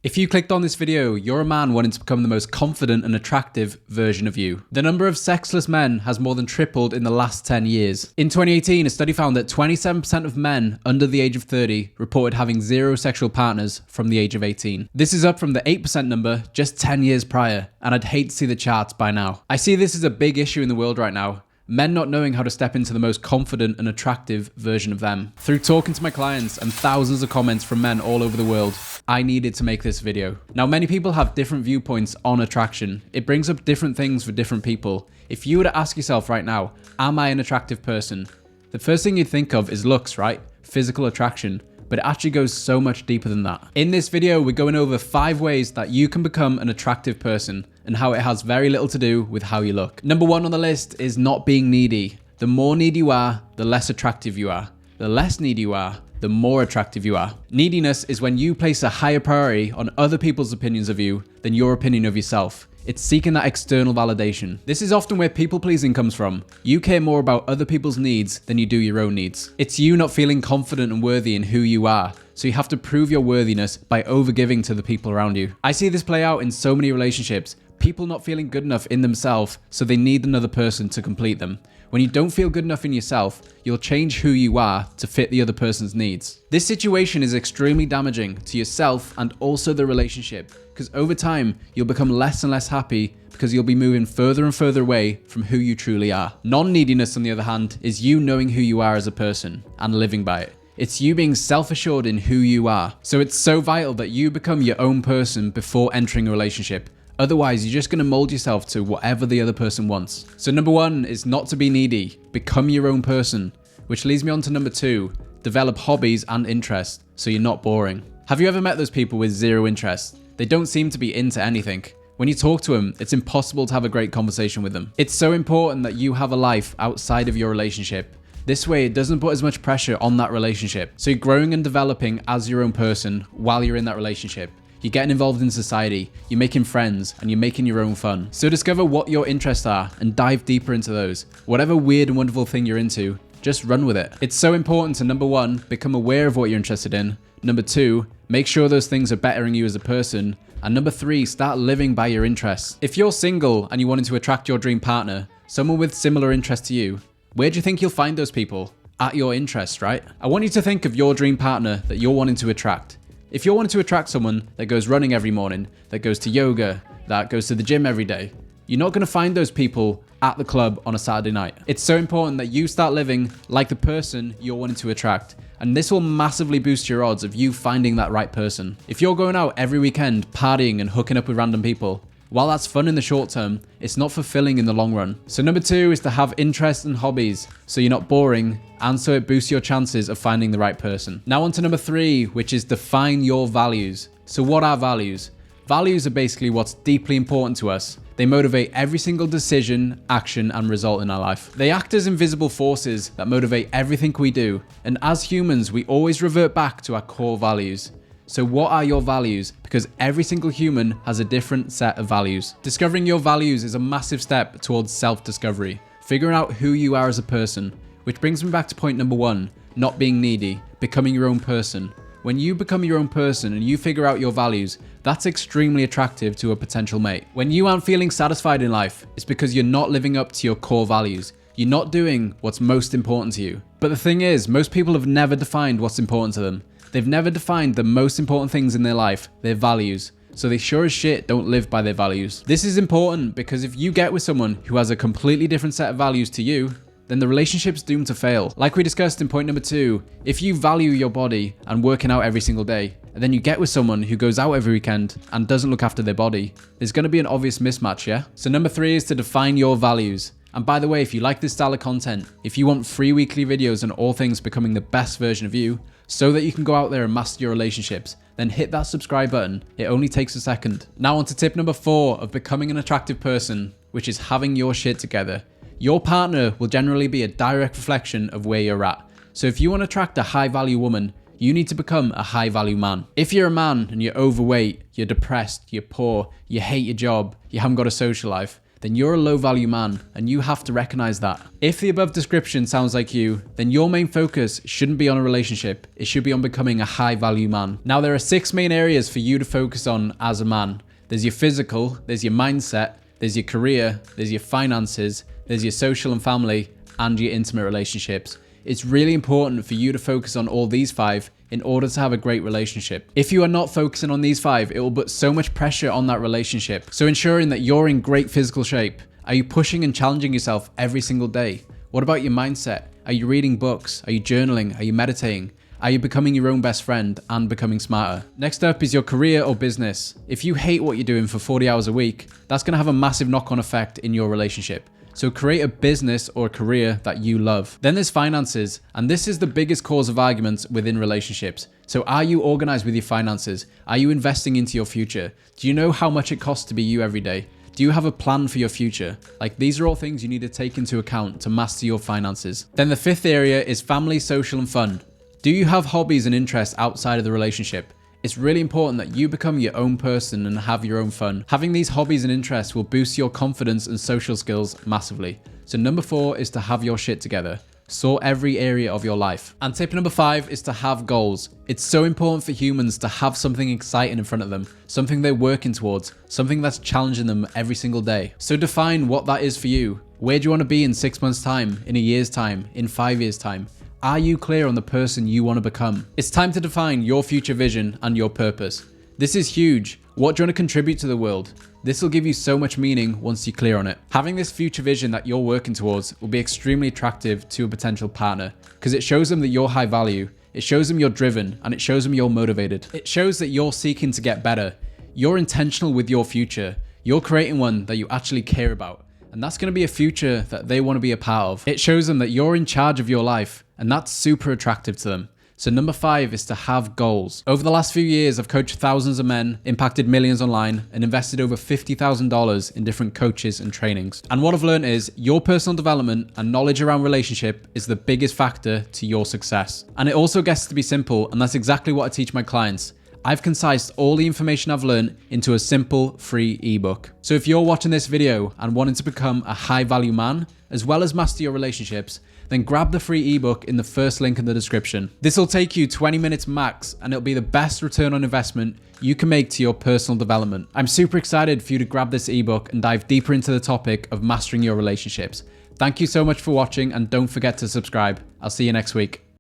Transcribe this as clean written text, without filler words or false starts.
If you clicked on this video, you're a man wanting to become the most confident and attractive version of you. The number of sexless men has more than tripled in the last 10 years. In 2018, a study found that 27% of men under the age of 30 reported having 0 sexual partners from the age of 18. This is up from the 8% number just 10 years prior, and I'd hate to see the charts by now. I see this as a big issue in the world right now. Men not knowing how to step into the most confident and attractive version of them. Through talking to my clients and thousands of comments from men all over the world, I needed to make this video. Now, many people have different viewpoints on attraction. It brings up different things for different people. If you were to ask yourself right now, am I an attractive person? The first thing you'd think of is looks, right? Physical attraction. But it actually goes so much deeper than that. In this video, we're going over 5 ways that you can become an attractive person and how it has very little to do with how you look. Number 1 on the list is not being needy. The more needy you are, the less attractive you are. The less needy you are, the more attractive you are. Neediness is when you place a higher priority on other people's opinions of you than your opinion of yourself. It's seeking that external validation. This is often where people pleasing comes from. You care more about other people's needs than you do your own needs. It's you not feeling confident and worthy in who you are, so you have to prove your worthiness by overgiving to the people around you. I see this play out in so many relationships. People not feeling good enough in themselves, so they need another person to complete them. When you don't feel good enough in yourself, you'll change who you are to fit the other person's needs. This situation is extremely damaging to yourself and also the relationship, because over time, you'll become less and less happy because you'll be moving further and further away from who you truly are. Non-neediness, on the other hand, is you knowing who you are as a person and living by it. It's you being self-assured in who you are. So it's so vital that you become your own person before entering a relationship. Otherwise, you're just going to mold yourself to whatever the other person wants. So number 1 is not to be needy. Become your own person. Which leads me on to number 2. Develop hobbies and interests so you're not boring. Have you ever met those people with 0 interest? They don't seem to be into anything. When you talk to them, it's impossible to have a great conversation with them. It's so important that you have a life outside of your relationship. This way, it doesn't put as much pressure on that relationship. So you're growing and developing as your own person while you're in that relationship. You're getting involved in society, you're making friends, and you're making your own fun. So discover what your interests are and dive deeper into those. Whatever weird and wonderful thing you're into, just run with it. It's so important to, number 1, become aware of what you're interested in. Number 2, make sure those things are bettering you as a person. And number 3, start living by your interests. If you're single and you're wanting to attract your dream partner, someone with similar interests to you, where do you think you'll find those people? At your interests, right? I want you to think of your dream partner that you're wanting to attract. If you're wanting to attract someone that goes running every morning, that goes to yoga, that goes to the gym every day, you're not going to find those people at the club on a Saturday night. It's so important that you start living like the person you're wanting to attract, and this will massively boost your odds of you finding that right person. If you're going out every weekend, partying and hooking up with random people, while that's fun in the short term, it's not fulfilling in the long run. So number 2 is to have interests and hobbies so you're not boring, and so it boosts your chances of finding the right person. Now on to number 3, which is define your values. So what are values? Values are basically what's deeply important to us. They motivate every single decision, action, and result in our life. They act as invisible forces that motivate everything we do. And as humans, we always revert back to our core values. So what are your values? Because every single human has a different set of values. Discovering your values is a massive step towards self-discovery, figuring out who you are as a person. Which brings me back to point number 1, not being needy, becoming your own person. When you become your own person and you figure out your values, that's extremely attractive to a potential mate. When you aren't feeling satisfied in life, it's because you're not living up to your core values. You're not doing what's most important to you. But the thing is, most people have never defined what's important to them. They've never defined the most important things in their life, their values. So they sure as shit don't live by their values. This is important because if you get with someone who has a completely different set of values to you, then the relationship's doomed to fail. Like we discussed in point number 2, if you value your body and working out every single day, and then you get with someone who goes out every weekend and doesn't look after their body, there's going to be an obvious mismatch, yeah? So number 3 is to define your values. And by the way, if you like this style of content, if you want free weekly videos on all things becoming the best version of you, so that you can go out there and master your relationships, then hit that subscribe button. It only takes a second. Now on to tip number 4 of becoming an attractive person, which is having your shit together. Your partner will generally be a direct reflection of where you're at. So if you want to attract a high value woman, you need to become a high value man. If you're a man and you're overweight, you're depressed, you're poor, you hate your job, you haven't got a social life, then you're a low value man and you have to recognize that. If the above description sounds like you, then your main focus shouldn't be on a relationship. It should be on becoming a high value man. Now, there are 6 main areas for you to focus on as a man. There's your physical, there's your mindset, there's your career, there's your finances, there's your social and family, and your intimate relationships. It's really important for you to focus on all these 5 in order to have a great relationship. If you are not focusing on these 5, it will put so much pressure on that relationship. So ensuring that you're in great physical shape. Are you pushing and challenging yourself every single day? What about your mindset? Are you reading books? Are you journaling? Are you meditating? Are you becoming your own best friend and becoming smarter? Next up is your career or business. If you hate what you're doing for 40 hours a week, that's going to have a massive knock-on effect in your relationship. So create a business or a career that you love. Then there's finances, and this is the biggest cause of arguments within relationships. So are you organized with your finances? Are you investing into your future? Do you know how much it costs to be you every day? Do you have a plan for your future? Like, these are all things you need to take into account to master your finances. Then the 5th area is family, social, and fun. Do you have hobbies and interests outside of the relationship? It's really important that you become your own person and have your own fun. Having these hobbies and interests will boost your confidence and social skills massively. So number 4 is to have your shit together. Sort every area of your life. And tip number 5 is to have goals. It's so important for humans to have something exciting in front of them, something they're working towards, something that's challenging them every single day. So define what that is for you. Where do you want to be in 6 months' time, in a year's time, in 5 years' time? Are you clear on the person you want to become? It's time to define your future vision and your purpose. This is huge. What do you want to contribute to the world? This will give you so much meaning once you're clear on it. Having this future vision that you're working towards will be extremely attractive to a potential partner because it shows them that you're high value, it shows them you're driven, and it shows them you're motivated. It shows that you're seeking to get better. You're intentional with your future. You're creating one that you actually care about. And that's going to be a future that they want to be a part of. It shows them that you're in charge of your life, and that's super attractive to them. So number 5 is to have goals. Over the last few years, I've coached thousands of men, impacted millions online, and invested over $50,000 in different coaches and trainings. And what I've learned is your personal development and knowledge around relationship is the biggest factor to your success. And it also gets to be simple, and that's exactly what I teach my clients. I've concised all the information I've learned into a simple free ebook. So if you're watching this video and wanting to become a high value man, as well as master your relationships, then grab the free ebook in the first link in the description. This will take you 20 minutes max, and it'll be the best return on investment you can make to your personal development. I'm super excited for you to grab this ebook and dive deeper into the topic of mastering your relationships. Thank you so much for watching, and don't forget to subscribe. I'll see you next week.